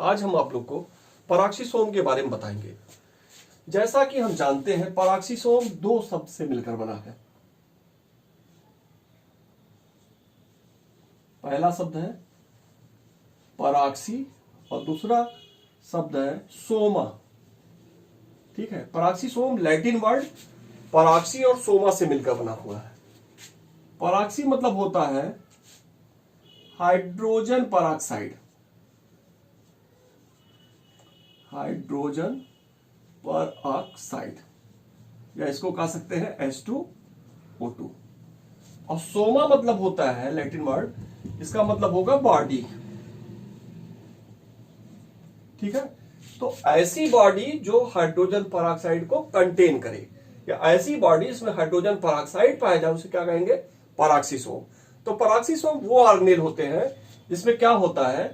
आज हम आप लोग को पराक्सीसोम के बारे में बताएंगे। जैसा कि हम जानते हैं पराक्सीसोम दो शब्द से मिलकर बना है। पहला शब्द है पराक्सी और दूसरा शब्द है सोमा। ठीक है, पराक्सीसोम लैटिन वर्ड पराक्सी और सोमा से मिलकर बना हुआ है। पराक्सी मतलब होता है हाइड्रोजन पराक्साइड, हाइड्रोजन पराक्साइड, या इसको कह सकते हैं H2O2। और सोमा मतलब होता है लैटिन वर्ड, इसका मतलब होगा बॉडी। ठीक है, तो ऐसी बॉडी जो हाइड्रोजन पराक्साइड को कंटेन करे, या ऐसी बॉडी इसमें हाइड्रोजन पराक्साइड पाया जाए, उसे क्या कहेंगे? पराक्सीसोम। तो पराक्सीसोम वो ऑर्गेनेल होते हैं जिसमें क्या होता है,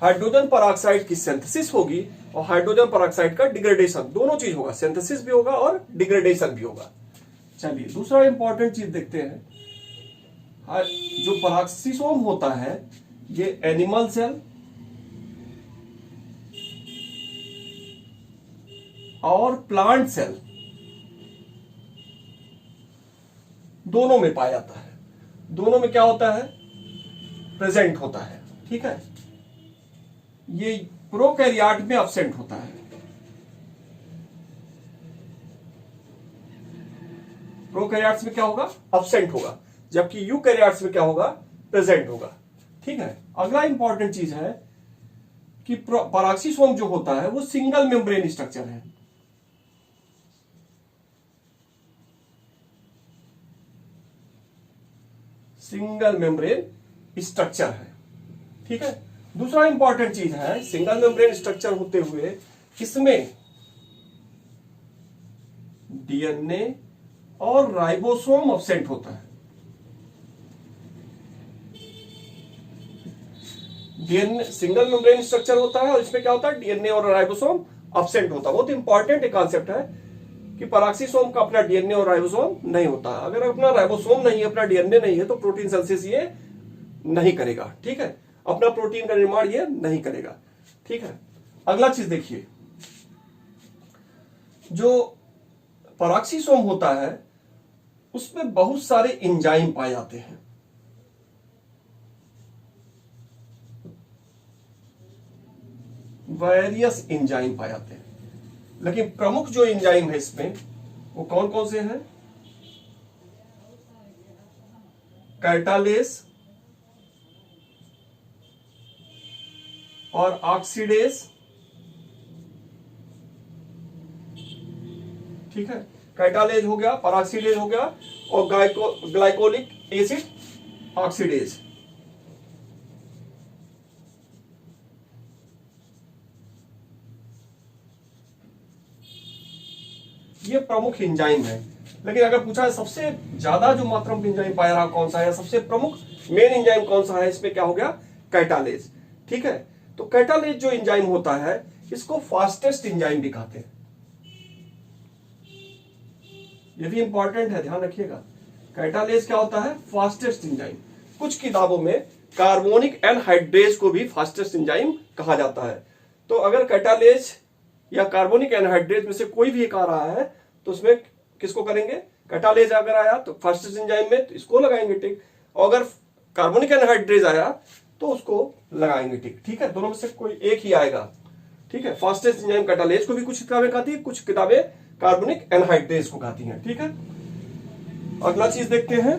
हाइड्रोजन पराक्साइड की सिंथेसिस होगी और हाइड्रोजन पराक्साइड का डिग्रेडेशन, दोनों चीज होगा, सिंथेसिस भी होगा और डिग्रेडेशन भी होगा। चलिए दूसरा इंपॉर्टेंट चीज देखते हैं। जो पराक्सीसोम होता है ये एनिमल सेल और प्लांट सेल दोनों में पाया जाता है। दोनों में क्या होता है? प्रेजेंट होता है। ठीक है, ये प्रोकैरियोट में एब्सेंट होता है। प्रोकैरियोट्स में क्या होगा? एब्सेंट होगा, जबकि यूकैरियोट्स में क्या होगा? प्रेजेंट होगा। ठीक है, अगला इंपॉर्टेंट चीज है कि पराक्सीसोम जो होता है वो सिंगल मेम्ब्रेन स्ट्रक्चर है। सिंगल मेम्ब्रेन स्ट्रक्चर है। ठीक है, दूसरा इंपॉर्टेंट चीज है, सिंगल मेम्ब्रेन स्ट्रक्चर होते हुए इसमें डीएनए और राइबोसोम एब्सेंट होता है। डीएनए सिंगल मेम्ब्रेन स्ट्रक्चर होता है और इसमें क्या होता है? डीएनए और राइबोसोम एब्सेंट होता है। बहुत इंपॉर्टेंट एक कॉन्सेप्ट है कि पराक्सीसोम का अपना डीएनए और राइबोसोम नहीं होता। अगर अपना राइबोसोम नहीं है, अपना डीएनए नहीं है, तो प्रोटीन सिंथेसिस ये नहीं करेगा। ठीक है, अपना प्रोटीन का निर्माण ये नहीं करेगा। ठीक है, अगला चीज देखिए, जो पराक्सीसोम होता है उसमें बहुत सारे एंजाइम पाए जाते हैं। वेरियस एंजाइम पाए जाते हैं, लेकिन प्रमुख जो एंजाइम है इसमें वो कौन कौन से हैं? कैटालेस और ऑक्सीडेज। ठीक है, कैटालेज हो गया, पराक्सीडेज हो गया, और ग्लाइकोलिक एसिड ऑक्सीडेज। ये प्रमुख एंजाइम है। लेकिन अगर पूछा है सबसे ज्यादा जो मात्रा में एंजाइम पाया रहा कौन सा है, सबसे प्रमुख मेन एंजाइम कौन सा है, इसमें क्या हो गया? कैटालेज। ठीक है, तो कैटालेज जो एंजाइम होता है इसको फास्टेस्ट एंजाइम भी कहते हैं। ये भी इंपॉर्टेंट है, ध्यान रखिएगा। कैटालेज क्या होता है? Fastest enzyme. कुछ किताबों में कार्बोनिक एनहाइड्रेज को भी फास्टेस्ट एंजाइम कहा जाता है। तो अगर कैटालेज या कार्बोनिक एनहाइड्रेज में से कोई भी एक आ रहा है तो उसमें किसको करेंगे? कैटालेज अगर आया तो फास्टेस्ट एंजाइम में तो इसको लगाएंगे टिक, और अगर कार्बोनिक एनहाइड्रेज आया तो उसको लगाएंगे टिक। ठीक है, दोनों में से कोई एक ही आएगा। ठीक है, फास्टेस्ट एंजाइम कैटालेज को भी कुछ किताबें कहती है, कुछ किताबें कार्बोनिक एनहाइड्रेज को कहती हैं। ठीक है, अगला चीज देखते हैं।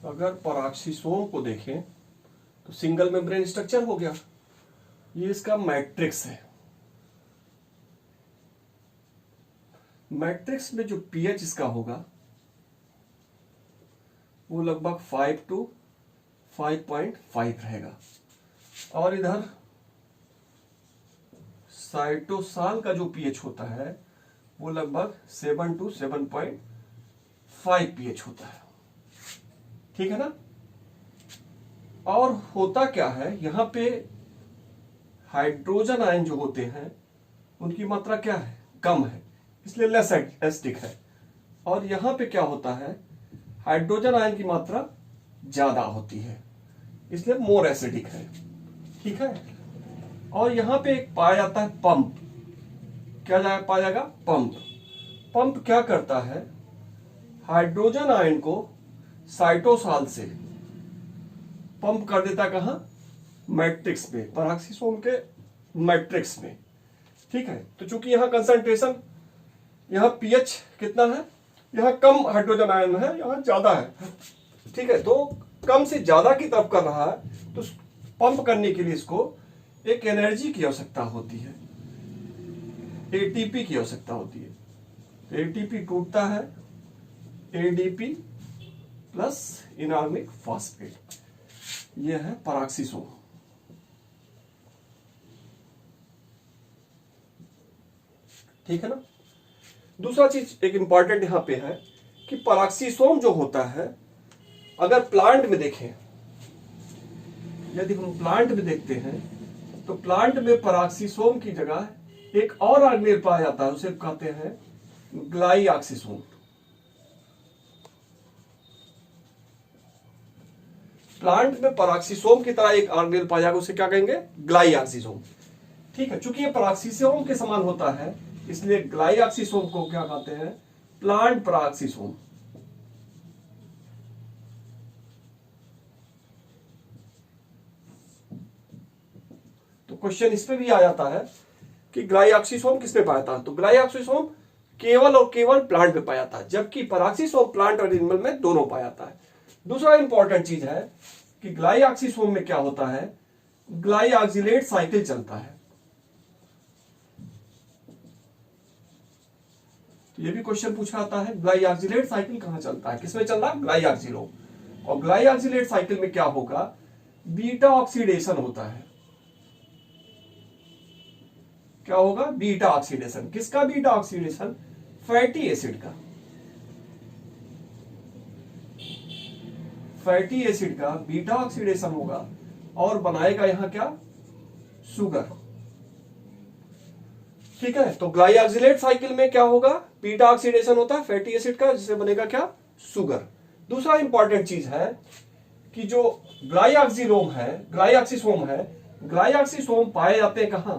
अगर पराक्सीसोम को देखें तो सिंगल मेम्ब्रेन स्ट्रक्चर हो गया, ये इसका मैट्रिक्स है। मैट्रिक्स में जो पीएच इसका होगा वो लगभग 5 to 5.5 रहेगा, और इधर साइटोसाल का जो पीएच होता है वो लगभग 7 to 7.5 पीएच होता है। ठीक है ना? और होता क्या है, यहां पे हाइड्रोजन आयन जो होते हैं उनकी मात्रा क्या है? कम है, इसलिए लेस एसिडिक है। और यहां पे क्या होता है, हाइड्रोजन आयन की मात्रा ज्यादा होती है, इसलिए मोर एसिडिक है। ठीक है, और यहां पे एक पाया जाता है पंप। क्या पाया जाएगा? पंप। पंप क्या करता है? हाइड्रोजन आयन को साइटोसॉल से पंप कर देता है। कहां? मैट्रिक्स में, पैराक्सीसोम के मैट्रिक्स में। ठीक है, तो चूंकि यहां कंसंट्रेशन, यहां पीएच कितना है, यहां कम हाइड्रोजन आयन है, यहां ज्यादा है। ठीक है, तो कम से ज्यादा की तरफ कर रहा है, तो पंप करने के लिए इसको एक एनर्जी की आवश्यकता होती है, एटीपी की आवश्यकता होती है। एटीपी टूटता है एडीपी प्लस इनऑर्गेनिक फॉस्फेट, यह है पैराक्सीसोम। ठीक है ना। दूसरा चीज एक इंपॉर्टेंट यहां पे है कि पैराक्सीसोम जो होता है, अगर प्लांट में देखें, यदि हम प्लांट में देखते हैं तो प्लांट में पैराक्सीसोम की जगह एक और ऑर्गेनेल पाया जाता है, उसे कहते हैं ग्लाइऑक्सीसोम। प्लांट में पैराक्सीसोम की तरह एक ऑर्गेनेल पाया जाएगा, उसे क्या कहेंगे? ग्लाइऑक्सीसोम। ठीक है, चूंकि ये पैराक्सीसोम के समान होता है, इसलिए ग्लाइऑक्सीसोम को क्या कहते हैं? प्लांट पैराक्सीसोम। तो क्वेश्चन इस पे भी आ जाता है कि ग्लाइऑक्सीसोम किस पे पाया जाता है? तो ग्लाइऑक्सीसोम केवल और केवल प्लांट में पाया जाता है, जबकि पैराक्सीसोम प्लांट और एनिमल में दोनों पाया जाता है। दूसरा इंपॉर्टेंट चीज है कि ग्लाइऑक्सीसोम में क्या होता है? ग्लाइऑक्सिलेट साइकिल चलता है। तो ये भी क्वेश्चन पूछा जाता है, ग्लाइऑक्सिलेट साइकिल कहां चलता है, किसमें चल रहा है? ग्लाइऑक्सिलोम। और ग्लाइऑक्सिलेट साइकिल में क्या होगा? बीटा ऑक्सीडेशन होता है। क्या होगा? Beta oxidation. किसका बीटा ऑक्सीडेशन? फैटी एसिड का। फैटी एसिड का बीटा ऑक्सीडेशन होगा और बनाएगा यहां क्या? शुगर। ठीक है, तो ग्लाइऑक्सिलेट साइकिल में क्या होगा? बीटा ऑक्सीडेशन होता है फैटी एसिड का, जिससे बनेगा क्या? शुगर। दूसरा इंपॉर्टेंट चीज है कि जो ग्लाइऑक्सिलोम है, ग्लाइऑक्सीसोम है, ग्लाइऑक्सीसोम पाए जाते हैं कहां?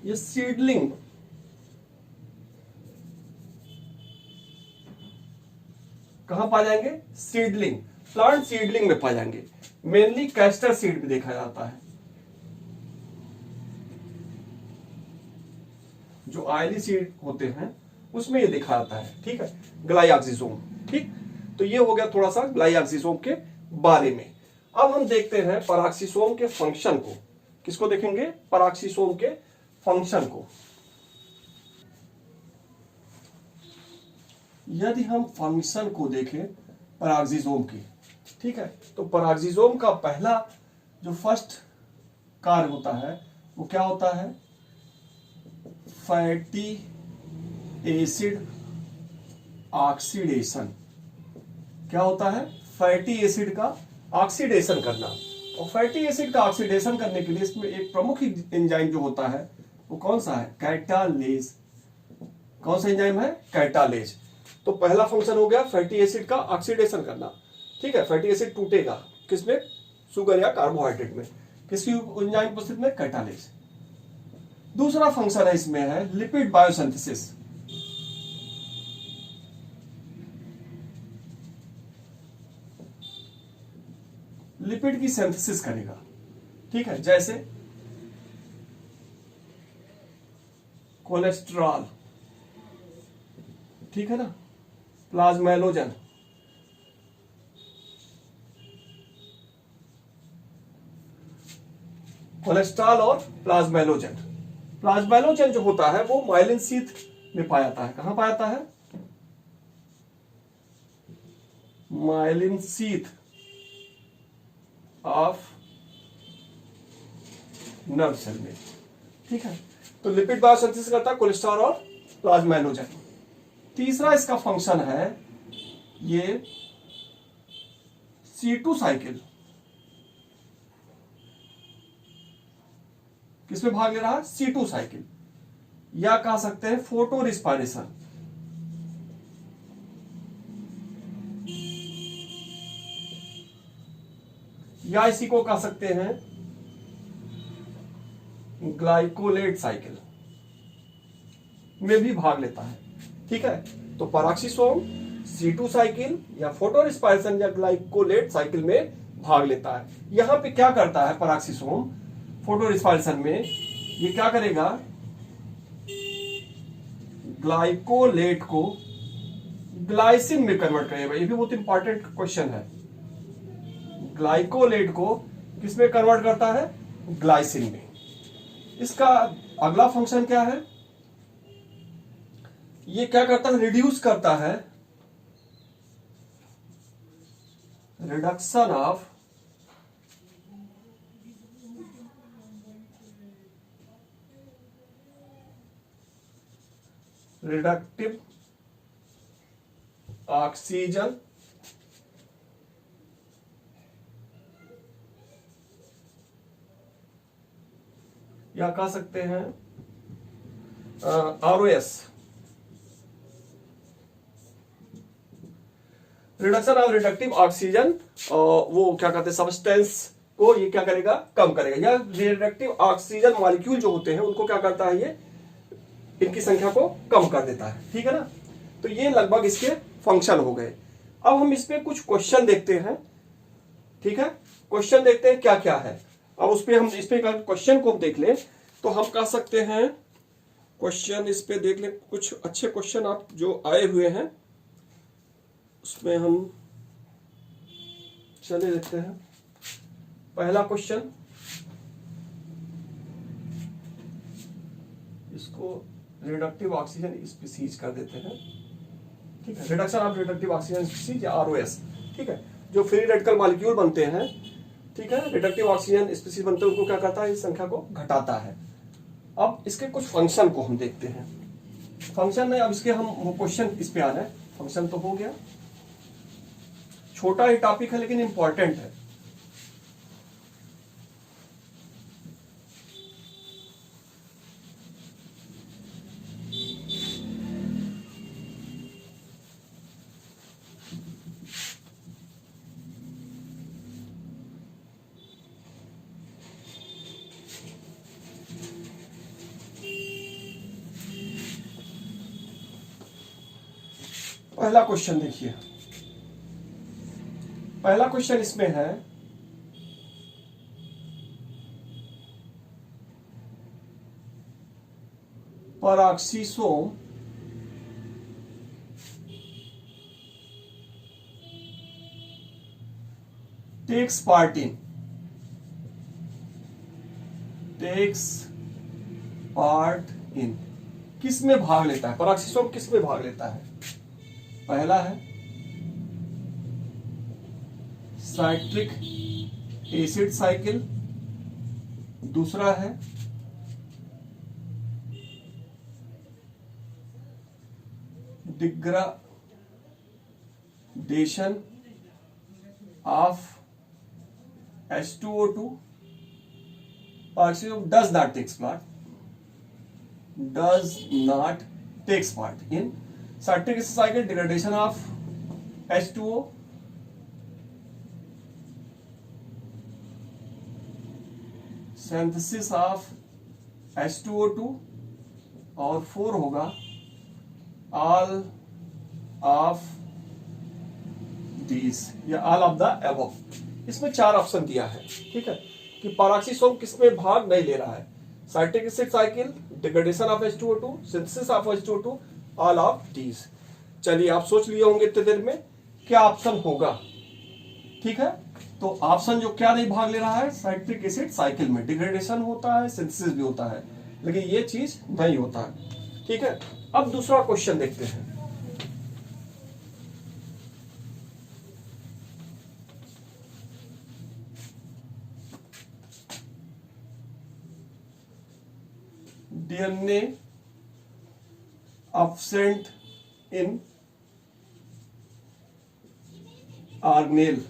ये सीडलिंग, कहां पाए जाएंगे? सीडलिंग, प्लांट सीडलिंग में पाए जाएंगे। मेनली कैस्टर सीड में देखा जाता है, जो ऑयली सीड होते हैं उसमें ये देखा जाता है। ठीक है, ग्लाइऑक्सीसोम। ठीक, तो ये हो गया थोड़ा सा ग्लाइऑक्सीसोम के बारे में। अब हम देखते हैं पैराक्सीसोम के फंक्शन को। किसको देखेंगे? पैराक्सीसोम के फंक्शन को। यदि हम फंक्शन को देखें पैराक्सीसोम की, ठीक है, तो पैराक्सीसोम का पहला जो फर्स्ट कार्य होता है वो क्या होता है? Fatty acid oxidation. क्या होता है? फैटी एसिड का ऑक्सीडेशन करना। और फैटी एसिड का ऑक्सीडेशन करने के लिए इसमें एक प्रमुख एंजाइम जो होता है वो कौन सा है? कैटालेज। कौन सा एंजाइम है? कैटालेज। तो पहला फंक्शन हो गया फैटी एसिड का ऑक्सीडेशन करना। ठीक है, फैटी एसिड टूटेगा किसमें? शुगर या कार्बोहाइड्रेट में। किसकी एंजाइम उपस्थित में? कैटालेज। दूसरा फंक्शन है इसमें है लिपिड बायोसिंथेसिस। लिपिड की सिंथेसिस करेगा। ठीक है, जैसे कोलेस्ट्रॉल, ठीक है ना, प्लाज्मेलोजन, कोलेस्ट्रॉल और प्लाज्मेलोजन। प्लाज्मेलोजन जो होता है वो माइलिन शीथ में पाया जाता है। कहां पाया जाता है? Myelin sheath of nerve cell में। ठीक है, तो लिपिड बायोसिंथेसिस करता है कोलेस्ट्रॉल और प्लाज्मेलोजन। तीसरा इसका फंक्शन है ये C2 साइकिल। किसमें भाग ले रहा है? C2 साइकिल, या कह सकते हैं फोटो रिस्पायरेशन। या इसी को कह सकते हैं ग्लाइकोलेट साइकिल में भी भाग लेता है। ठीक है, तो पैराक्सीसोम C2 साइकिल या फोटोरिस्पायरेशन या ग्लाइकोलेट साइकिल में भाग लेता है। यहां पे क्या करता है पैराक्सीसोम फोटोरिस्पायरेशन में, ये क्या करेगा, ग्लाइकोलेट को ग्लाइसिन में कन्वर्ट करेगा। ये भी बहुत इंपॉर्टेंट क्वेश्चन है। ग्लाइकोलेट को किस में कन्वर्ट करता है, ग्लाइसिन में। इसका अगला फंक्शन क्या है, ये क्या करता है, रिड्यूस करता है, रिडक्शन ऑफ रिडक्टिव ऑक्सीजन या कह सकते हैं ROS, reduction of reductive oxygen, वो क्या कहते हैं सब्सटेंस को ये क्या करेगा, कम करेगा। या रिडक्टिव ऑक्सीजन मॉलिक्यूल जो होते हैं उनको क्या करता है, ये इनकी संख्या को कम कर देता है। ठीक है ना, तो ये लगभग इसके फंक्शन हो गए। अब हम इसमें कुछ क्वेश्चन देखते हैं। ठीक है, क्वेश्चन देखते हैं क्या क्या है। अब उस पे हम इस पे क्वेश्चन को देख लें तो हम कह सकते हैं, क्वेश्चन इस पे देख लें, कुछ अच्छे क्वेश्चन आप जो आए हुए हैं उसमें हम चले देखते हैं। पहला क्वेश्चन, इसको रिडक्टिव ऑक्सीजन स्पीसीज कर देते हैं। ठीक है, reduction of reductive oxygen species या ROS। ठीक है, जो फ्री रेडिकल मॉलिक्यूल बनते हैं, ठीक है, रिडक्टिव ऑक्सीजन स्पीसीज बनते हैं, उनको क्या करता है, इस संख्या को घटाता है। अब इसके कुछ फंक्शन को हम देखते हैं। फंक्शन नहीं, अब इसके हम क्वेश्चन इस पे आ रहे हैं। फंक्शन तो हो गया, छोटा ही टॉपिक है लेकिन इंपॉर्टेंट है। पहला क्वेश्चन देखिए, पहला क्वेश्चन इसमें है, पैराक्सीसोम टेक्स पार्ट इन किस में भाग लेता है, पैराक्सीसोम किस में भाग लेता है। पहला है साइट्रिक एसिड साइकिल, दूसरा है degradation of H2O2, पैराक्सीसोम does not takes part in citric acid cycle, degradation of H2O, synthesis of H2O2, और 4 होगा all of these या all of the above। इसमें 4 ऑप्शन दिया है। ठीक है, कि पैराक्सीसोम किसमें भाग नहीं ले रहा है, citric acid cycle, degradation of H2O2, synthesis of H2O2, all of these. चलिए, आप सोच लिए होंगे इतने देर में क्या ऑप्शन होगा। ठीक है, तो ऑप्शन जो क्या नहीं भाग ले रहा है, साइट्रिक एसिड साइकिल में डिग्रेडेशन होता है, सिंथेसिस भी होता है, लेकिन ये चीज नहीं होता है। ठीक है, अब दूसरा क्वेश्चन देखते हैं। DNA absent in organelle.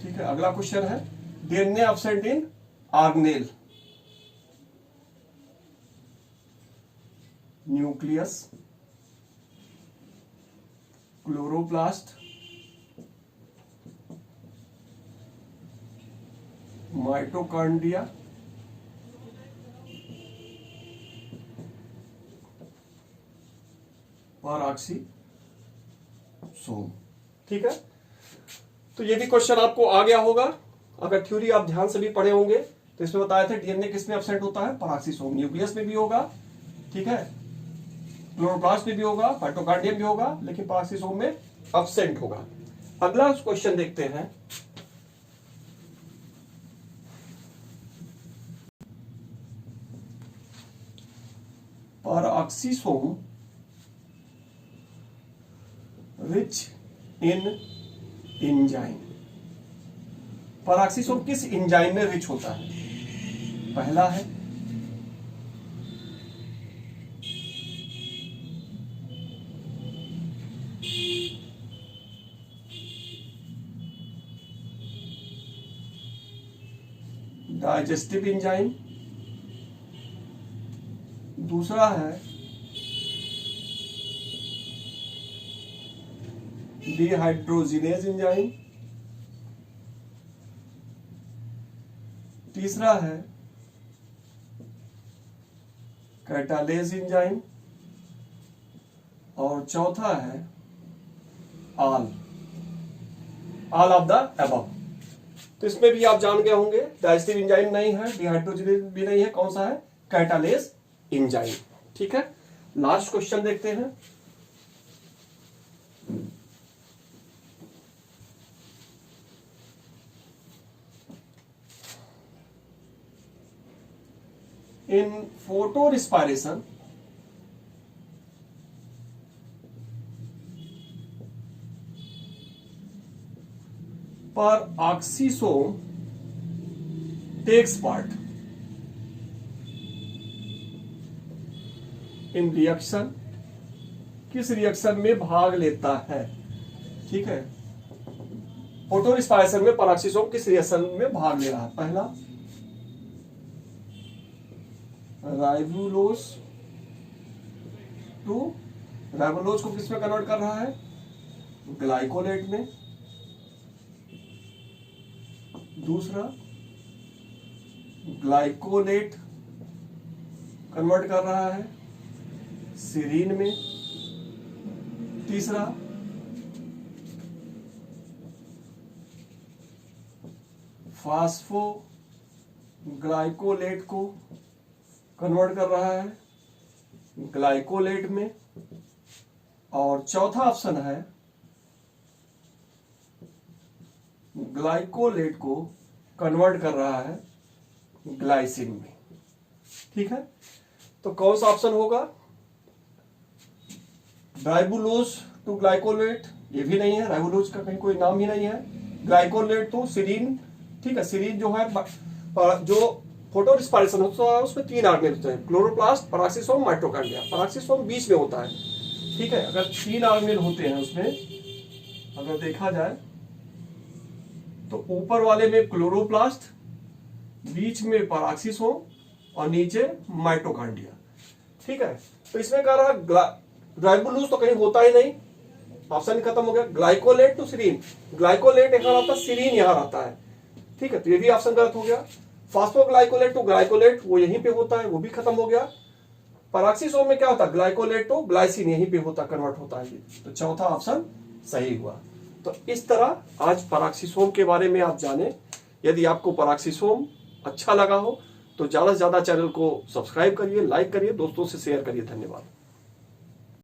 ठीक है, अगला क्वेश्चन है DNA absent in organelle, nucleus, chloroplast, mitochondria, peroxisome. ठीक है, तो ये भी क्वेश्चन आपको आ गया होगा। अगर थ्योरी आप ध्यान से भी पढ़े होंगे तो इसमें बताया था डीएनए किसमें एब्सेंट होता है, पैराक्सीसोम। न्यूक्लियस में भी होगा, ठीक है, क्लोरोप्लास्ट में भी होगा, माइटोकॉन्ड्रिया भी होगा, लेकिन पैराक्सीसोम में एब्सेंट होगा। अगला क्वेश्चन देखते हैं। पैराक्सीसोम रिच इन एंजाइम। पैराक्सीसोम किस एंजाइम में रिच होता है? पहला है डाइजेस्टिव एंजाइम, दूसरा है डिहाइड्रोजिनेज एंजाइम, तीसरा है कैटालेज एंजाइम, और चौथा है ऑल ऑफ द अबव। तो इसमें भी आप जान गए होंगे, डाइजेस्टिव एंजाइम नहीं है, डिहाइड्रोजिनेज भी नहीं है, कौन सा है? Catalase enzyme. ठीक है, लास्ट क्वेश्चन देखते हैं। In photorespiration peroxisome takes part in reaction, किस रिएक्शन में भाग लेता है? ठीक है, फोटो रिस्पायरेशन में पैराक्सीसोम किस रिएक्शन में भाग ले रहा है? पहला राइबोलोज टू, राइबोलोज को किस में कन्वर्ट कर रहा है? ग्लाइकोलेट में। दूसरा ग्लाइकोलेट कन्वर्ट कर रहा है सीरीन में। तीसरा फास्फोग्लाइकोलेट को कन्वर्ट कर रहा है ग्लाइकोलेट में। और चौथा ऑप्शन है ग्लाइकोलेट को कन्वर्ट कर रहा है ग्लाइसिन में। ठीक है, तो कौन सा ऑप्शन होगा? राइबोलोज टू ग्लाइकोलेट, ये भी नहीं है, राइबोलोज का कहीं कोई नाम ही नहीं है। ग्लाइकोलेट टू सीरीन, ठीक है, सीरीन जो है जो फोटो रिस्पायरेशन होता है उसमें 3 ऑर्गेनेल होते हैं, क्लोरोप्लास्ट, पैराक्सीसोम, माइटोकॉन्ड्रिया। पैराक्सीसोम बीच में होता है। ठीक है, अगर 3 ऑर्गेनेल होते हैं उसमें, अगर देखा जाए तो ऊपर वाले में क्लोरोप्लास्ट, बीच में पैराक्सीसोम और नीचे माइटोकॉन्ड्रिया। ठीक है, तो इसमें कह रहा राइबोलोज तो कहीं होता ही नहीं, ऑप्शन खत्म हो गया। ग्लाइकोलेट टू सीरीन, ग्लाइकोलेट यहां रहता है, सीरीन यहां रहता है। ठीक है, तो ये भी ऑप्शन गलत हो गया। फास्फोग्लाइकोलेट टू ग्लाइकोलेट, वो यहीं पे होता है, वो भी खत्म हो गया। पैराक्सीसोम में क्या होता है? ग्लाइकोलेट टू ग्लाइसिन, यहीं पे होता, कन्वर्ट होता है। तो चौथा ऑप्शन सही हुआ। तो इस तरह आज पैराक्सीसोम के बारे में आप जाने। यदि आपको पैराक्सीसोम अच्छा लगा हो तो ज्यादा से ज्यादा चैनल को सब्सक्राइब करिए, लाइक करिए, दोस्तों से शेयर करिए। धन्यवाद।